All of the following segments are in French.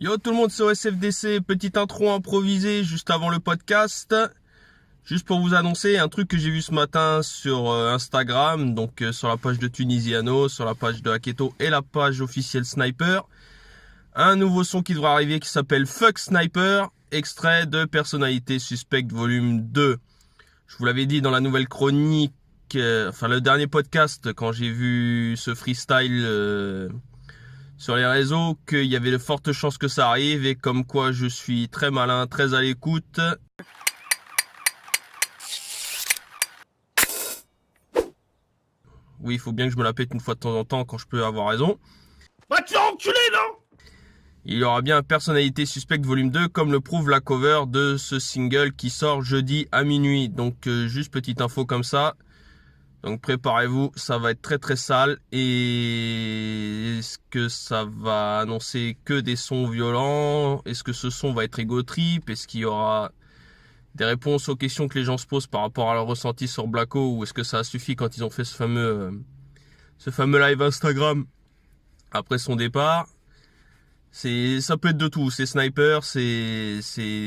Yo tout le monde, c'est OSFDC, petite intro improvisée juste avant le podcast. Juste pour vous annoncer un truc que j'ai vu ce matin sur Instagram, donc sur la page de Tunisiano, sur la page de Aketo et la page officielle Sniper. Un nouveau son qui devrait arriver qui s'appelle Fuck Sniper, extrait de Personnalité Suspecte volume 2. Je vous l'avais dit dans la nouvelle chronique, le dernier podcast quand j'ai vu ce freestyle sur les réseaux, qu'il y avait de fortes chances que ça arrive et comme quoi je suis très malin, très à l'écoute. Oui, il faut bien que je me la pète une fois de temps en temps quand je peux avoir raison. Bah tu l'as enculé, non? Il y aura bien Personnalité Suspecte volume 2 comme le prouve la cover de ce single qui sort jeudi à minuit. Donc juste petite info comme ça. Donc préparez-vous, ça va être très très sale. Et est-ce que ça va annoncer que des sons violents? Est-ce que ce son va être ego trip? Est-ce qu'il y aura des réponses aux questions que les gens se posent par rapport à leur ressenti sur Blacko? Ou est-ce que ça a suffi quand ils ont fait ce fameux live Instagram après son départ? Ça peut être de tout, c'est Sniper, c'est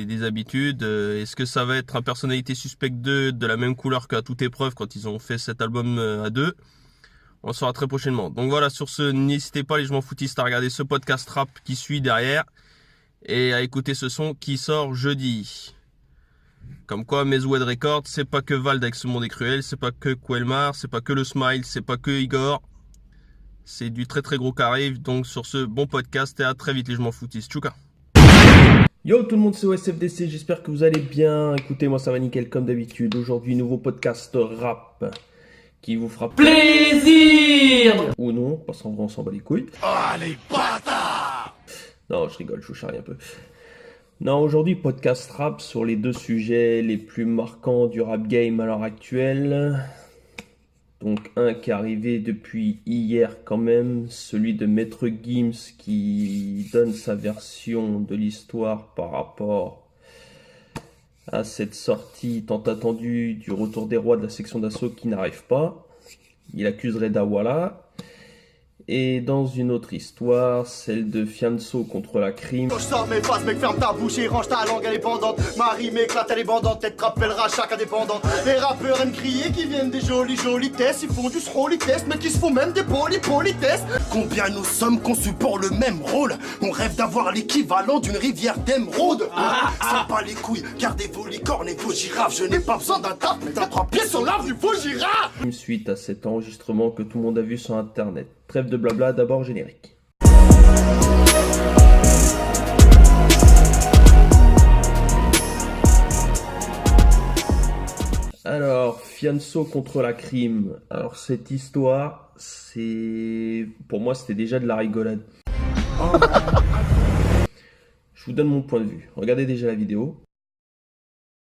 des habitudes. Est-ce que ça va être un Personnalité Suspecte 2 de la même couleur qu'à toute épreuve quand ils ont fait cet album à deux? On le saura très prochainement. Donc voilà, sur ce, n'hésitez pas les je m'en foutistes à regarder ce podcast rap qui suit derrière et à écouter ce son qui sort jeudi. Comme quoi, Mezoued Records, c'est pas que Vald avec Ce Monde est Cruel, c'est pas que Quelmar, c'est pas que Le Smile, c'est pas que Igor. C'est du très très gros qui arrive. Donc sur ce, bon podcast et à très vite les je m'en foutistes. Tchouka. Yo tout le monde, c'est OSFDC, j'espère que vous allez bien. Écoutez, moi ça va nickel comme d'habitude. Aujourd'hui, nouveau podcast rap qui vous fera plaisir ou non, parce qu'en vrai on s'en bat les couilles. Ah les bâtards! Non, je rigole, je vous charrie un peu. Non, aujourd'hui, podcast rap sur les deux sujets les plus marquants du rap game à l'heure actuelle. Donc un qui est arrivé depuis hier quand même, celui de Maître Gims qui donne sa version de l'histoire par rapport à cette sortie tant attendue du Retour des Rois de la section d'assaut qui n'arrive pas. Il accuserait Dawala. Et dans une autre histoire, celle de Fianso contre la crime. Quand je sors mes faces, mec, ferme ta bouche et range ta langue, elle est bandante. Marie m'éclate, elle est bandante, tête rappellera chaque indépendante. Les rappeurs aiment crier qui viennent des jolis tests. Ils font du rolly test, mais qui se font même des politesses. Combien nous sommes conçus pour le même rôle? On rêve d'avoir l'équivalent d'une rivière d'émeraude. Ça pas les couilles, gardez vos licornes et vos girafes. Je n'ai pas besoin d'un taf, mais t'as 3 pieds sur l'arbre, il faut girafe. Suite à cet enregistrement que tout le monde a vu sur internet. Trêve de blabla, d'abord générique. Alors, Fianso contre la crime. Alors, cette histoire, pour moi, c'était déjà de la rigolade. Je vous donne mon point de vue. Regardez déjà la vidéo.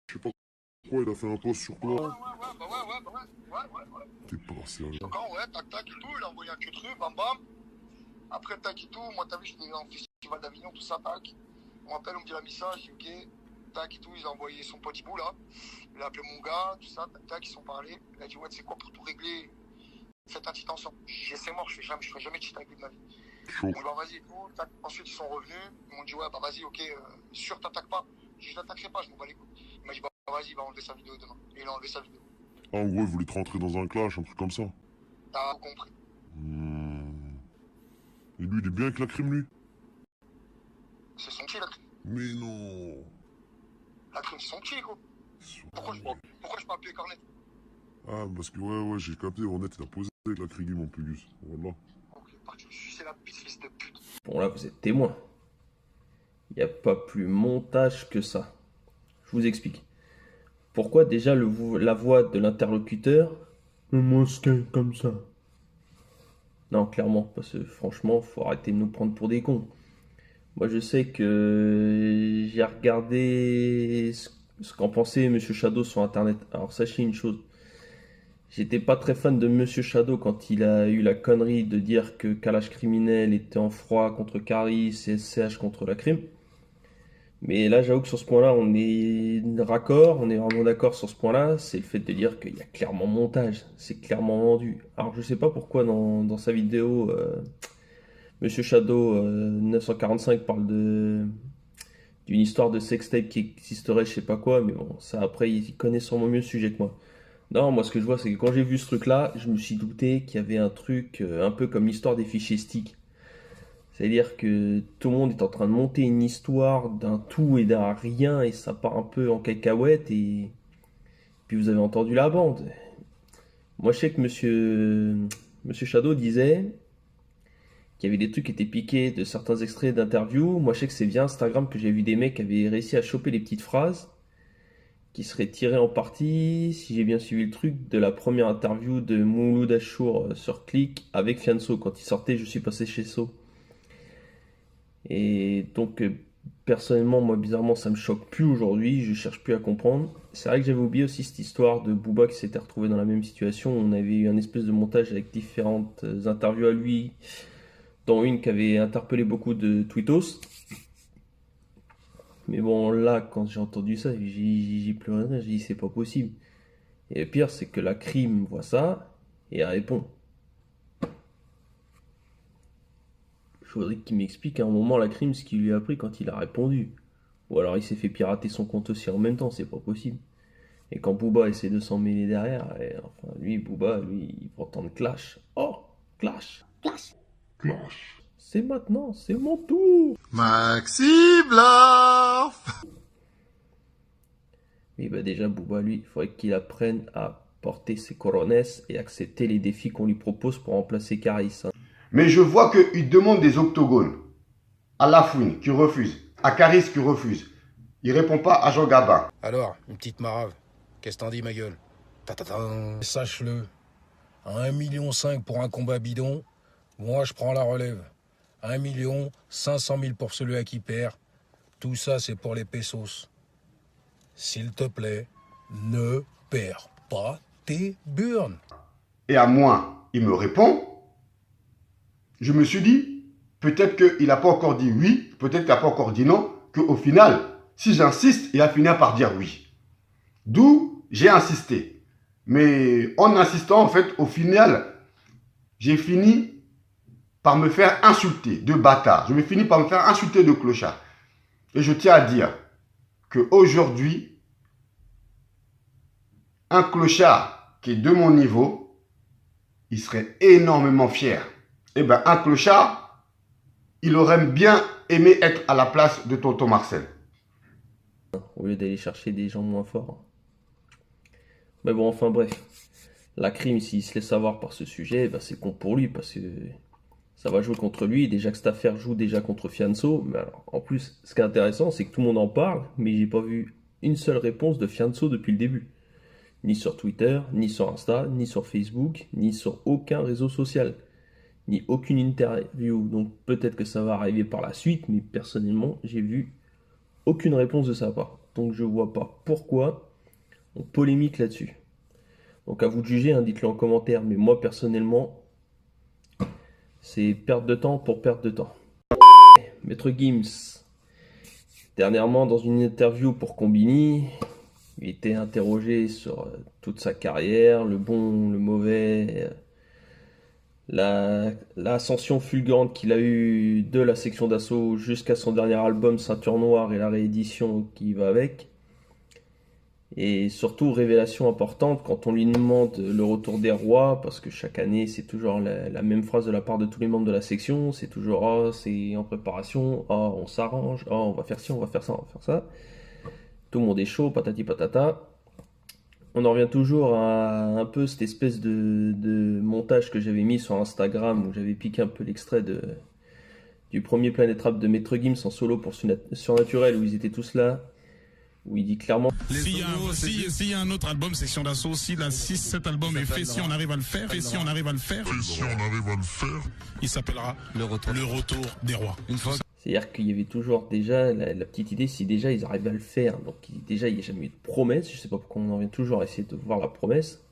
Je sais pas pourquoi il a fait un post sur toi. Ouais. T'es pas sérieux. D'accord, ouais, tac tac et tout, il a envoyé un que-tru, bam bam. Après tac et tout, moi t'as vu, j'étais en festival d'Avignon, tout ça, tac. On m'appelle, on me dit la message, je dis ok, tac et tout, il a envoyé son pote Ibou là. Il a appelé mon gars, tout ça, tac tac, ils sont parlé. Il a dit ouais, c'est quoi pour tout régler? Faites un petit ensemble. J'ai dit c'est mort, je ferai jamais de shit avec lui de ma vie. Chaud. Bon bah vas-y et tout, tac. Ensuite ils sont revenus, ils m'ont dit ouais bah vas-y, ok, sûr t'attaques pas. J'ai dit je l'attaquerai pas, je m'en bats les couilles. Il m'a dit bah vas-y, il va enlever sa vidéo demain. Et il a enlevé sa vidéo. Ah, en gros, il voulait te rentrer dans un clash, un truc comme ça. T'as compris. Et lui, il est bien avec la crime, lui. C'est son petit la crime. Mais non. La crime c'est son petit gros. Pourquoi je peux appeler Cornet? Ah, parce que ouais, j'ai capté, Honnête, il a posé avec la crime, mon Pégus. Voilà. Ok, parti, c'est la bite, fils de pute. Bon, là, vous êtes témoin. Il n'y a pas plus montage que ça. Je vous explique. Pourquoi déjà la voix de l'interlocuteur? Moi, c'est comme ça. Non, clairement, parce que franchement, faut arrêter de nous prendre pour des cons. Moi, je sais que j'ai regardé ce qu'en pensait Monsieur Shadow sur Internet. Alors, sachez une chose. J'étais pas très fan de Monsieur Shadow quand il a eu la connerie de dire que Kalash Criminel était en froid contre Caris et SCH contre la crime. Mais là, j'avoue que sur ce point-là, on est raccord, on est vraiment d'accord sur ce point-là. C'est le fait de dire qu'il y a clairement montage, c'est clairement vendu. Alors, je sais pas pourquoi dans sa vidéo, Monsieur Shadow 945 parle d'une histoire de sextape qui existerait, je sais pas quoi, mais bon, ça après, il connaît sûrement mieux le sujet que moi. Non, moi ce que je vois, c'est que quand j'ai vu ce truc-là, je me suis douté qu'il y avait un truc un peu comme l'histoire des fichiers stick. C'est-à-dire que tout le monde est en train de monter une histoire d'un tout et d'un rien, et ça part un peu en cacahuète, et puis vous avez entendu la bande. Moi je sais que monsieur Shadow disait qu'il y avait des trucs qui étaient piqués de certains extraits d'interviews. Moi je sais que c'est via Instagram que j'ai vu des mecs qui avaient réussi à choper les petites phrases qui seraient tirées en partie, si j'ai bien suivi le truc, de la première interview de Mouloud Achour sur Click avec Fianso. Quand il sortait, je suis passé chez So. Et donc, personnellement, moi, bizarrement, ça me choque plus aujourd'hui. Je cherche plus à comprendre. C'est vrai que j'avais oublié aussi cette histoire de Booba qui s'était retrouvé dans la même situation. On avait eu un espèce de montage avec différentes interviews à lui, dont une qui avait interpellé beaucoup de tweetos. Mais bon, là, quand j'ai entendu ça, j'ai pleuré, j'ai dit c'est pas possible. Et le pire, c'est que la crime voit ça et elle répond. Je voudrais qu'il m'explique à un moment la crime ce qu'il lui a pris quand il a répondu. Ou alors il s'est fait pirater son compte aussi en même temps, c'est pas possible. Et quand Booba essaie de s'en mêler derrière, enfin lui, Booba, lui, il prend tant de clash. Oh, clash, Clash. c'est maintenant, c'est mon tour. Maxi Bluff. Mais bah déjà, Booba, lui, il faudrait qu'il apprenne à porter ses coronesses et accepter les défis qu'on lui propose pour remplacer Caris. Hein. Mais je vois qu'il demande des octogones. À Lafouine qui refuse. À Caris qui refuse. Il répond pas à Jean Gabin. Alors, une petite marave, qu'est-ce que t'en dis, ma gueule? Sache-le, à 1,5 million pour un combat bidon, moi je prends la relève. 1,5 million pour celui à qui perd. Tout ça, c'est pour les pesos. S'il te plaît, ne perds pas tes burnes. Et à moi, il me répond. Je me suis dit, peut-être qu'il n'a pas encore dit oui, peut-être qu'il n'a pas encore dit non, qu'au final, si j'insiste, il va finir par dire oui. D'où j'ai insisté. Mais en insistant, en fait, au final, j'ai fini par me faire insulter de bâtard. Je me finis par me faire insulter de clochard. Et je tiens à dire qu'aujourd'hui, un clochard qui est de mon niveau, il serait énormément fier. Eh bien, un clochard, il aurait bien aimé être à la place de tonton Marcel. Au lieu d'aller chercher des gens moins forts. Mais bon, enfin bref. La crime, s'il se laisse avoir par ce sujet, bah, c'est con pour lui parce que ça va jouer contre lui. Déjà que cette affaire joue déjà contre Fianso. Mais alors, en plus, ce qui est intéressant, c'est que tout le monde en parle, mais j'ai pas vu une seule réponse de Fianso depuis le début. Ni sur Twitter, ni sur Insta, ni sur Facebook, ni sur aucun réseau social. Ni aucune interview. Donc peut-être que ça va arriver par la suite, mais personnellement, j'ai vu aucune réponse de sa part. Donc je vois pas pourquoi on polémique là-dessus. Donc à vous de juger, hein, dites-le en commentaire. Mais moi personnellement, c'est perte de temps pour perte de temps. Maître Gims, dernièrement dans une interview pour Combini, il était interrogé sur toute sa carrière, le bon, le mauvais, l'ascension fulgurante qu'il a eue de la section d'assaut jusqu'à son dernier album Ceinture Noire et la réédition qui va avec. Et surtout, révélation importante quand on lui demande le retour des rois, parce que chaque année c'est toujours la même phrase de la part de tous les membres de la section, c'est toujours oh, c'est en préparation, oh, on s'arrange, oh, on va faire ci, on va faire ça, on va faire ça. Tout le monde est chaud, patati patata. On en revient toujours à un peu cette espèce de montage que j'avais mis sur Instagram où j'avais piqué un peu l'extrait du premier Planet Rap de Maître Gims en solo pour Surnaturel où ils étaient tous là, où il dit clairement S'il y a un autre album, Section d'Assaut, si cet album est fait, si on arrive à le faire, il s'appellera Le Retour des Rois. C'est-à-dire qu'il y avait toujours déjà la petite idée, si déjà ils arrivaient à le faire, donc déjà il n'y a jamais eu de promesse, je sais pas pourquoi on en vient toujours à essayer de voir la promesse,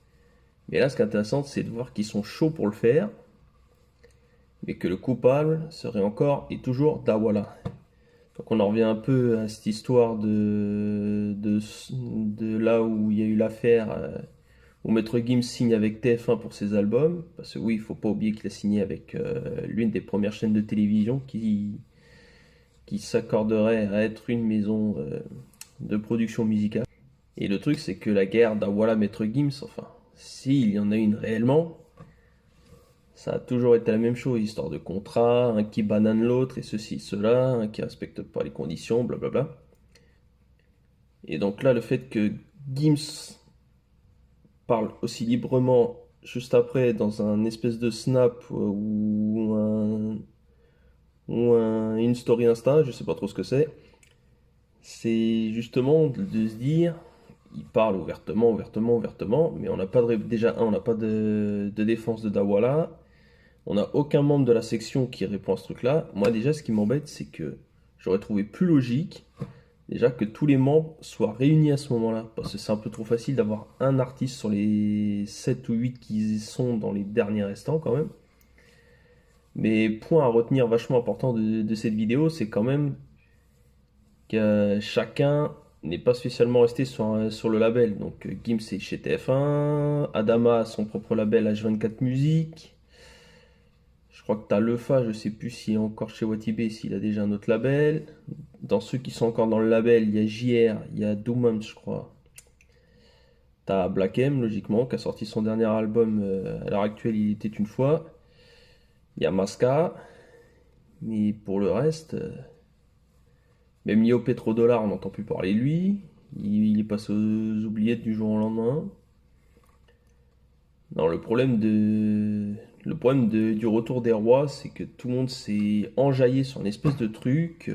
mais là ce qui est intéressant c'est de voir qu'ils sont chauds pour le faire, mais que le coupable serait encore et toujours Dawala. Donc on en revient un peu à cette histoire de là où il y a eu l'affaire, où Maître Gims signe avec TF1 pour ses albums, parce que oui, il faut pas oublier qu'il a signé avec l'une des premières chaînes de télévision qui s'accorderait à être une maison de production musicale. Et le truc, c'est que la guerre d'Awala Maître Gims, enfin, s'il y en a une réellement, ça a toujours été la même chose, histoire de contrat, un qui banane l'autre, et ceci, cela, un qui respecte pas les conditions, blablabla. Et donc là, le fait que Gims parle aussi librement juste après dans un espèce de snap ou une story Insta, je sais pas trop ce que c'est justement de se dire, il parle ouvertement, mais on n'a pas on n'a pas de défense de Dawala, on n'a aucun membre de la section qui répond à ce truc-là. Moi déjà, ce qui m'embête, c'est que j'aurais trouvé plus logique déjà que tous les membres soient réunis à ce moment-là, parce que c'est un peu trop facile d'avoir un artiste sur les 7 ou 8 qui sont dans les derniers restants quand même. Mais point à retenir vachement important de cette vidéo, c'est quand même que chacun n'est pas spécialement resté sur le label. Donc Gims est chez TF1, Adama a son propre label H24 Music. Je crois que tu as Lefa, je sais plus s'il est encore chez Watibé, s'il a déjà un autre label. Dans ceux qui sont encore dans le label, il y a JR, il y a Doomams, je crois. Tu as Black M, logiquement, qui a sorti son dernier album à l'heure actuelle, il était une fois. Il y a Masca. Mais pour le reste, même Nio Petrodollar, on n'entend plus parler de lui. Il est passé aux oubliettes du jour au lendemain. Non, le problème du retour des rois, c'est que tout le monde s'est enjaillé sur une espèce de truc.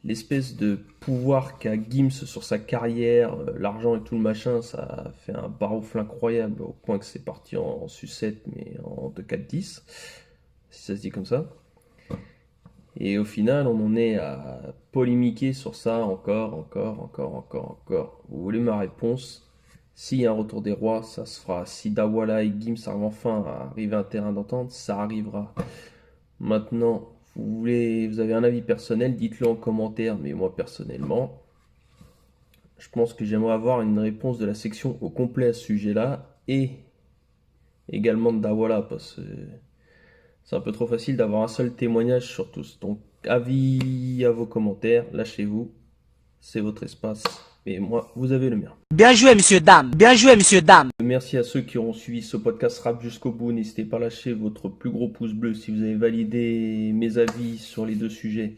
L'espèce de pouvoir qu'a Gims sur sa carrière, l'argent et tout le machin, ça a fait un baroufle incroyable au point que c'est parti en sucette, mais en 2-4-10, si ça se dit comme ça. Et au final, on en est à polémiquer sur ça encore. Vous voulez ma réponse? S'il y a un retour des rois, ça se fera. Si Dawala et Gims arrivent enfin à arriver à un terrain d'entente, ça arrivera. Maintenant, vous avez un avis personnel, dites-le en commentaire. Mais moi, personnellement, je pense que j'aimerais avoir une réponse de la section au complet à ce sujet-là. Et également de Dawala, parce que c'est un peu trop facile d'avoir un seul témoignage sur tous. Donc, avis à vos commentaires, lâchez-vous. C'est votre espace. Et moi, vous avez le mien. Bien joué, monsieur, dame. Bien joué, monsieur, dame. Merci à ceux qui auront suivi ce podcast rap jusqu'au bout. N'hésitez pas à lâcher votre plus gros pouce bleu si vous avez validé mes avis sur les deux sujets.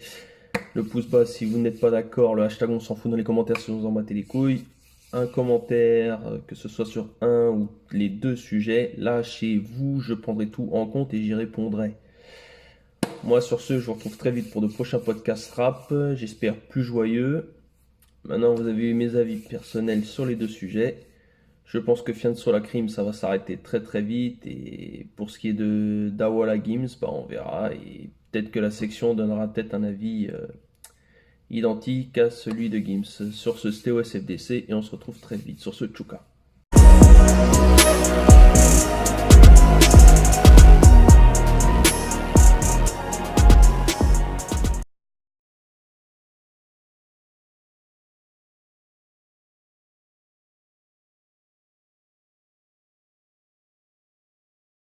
Le pouce bas si vous n'êtes pas d'accord. Le hashtag on s'en fout dans les commentaires si vous en battez les couilles. Un commentaire, que ce soit sur un ou les deux sujets. Lâchez-vous, je prendrai tout en compte et j'y répondrai. Moi, sur ce, je vous retrouve très vite pour de prochains podcasts rap. J'espère plus joyeux. Maintenant, vous avez eu mes avis personnels sur les deux sujets. Je pense que Fianso la Crime, ça va s'arrêter très très vite. Et pour ce qui est de Dawala Gims, on verra. Et peut-être que la section donnera peut-être un avis identique à celui de Gims. Sur ce, c'était OSFDC et on se retrouve très vite sur ce Tchouka.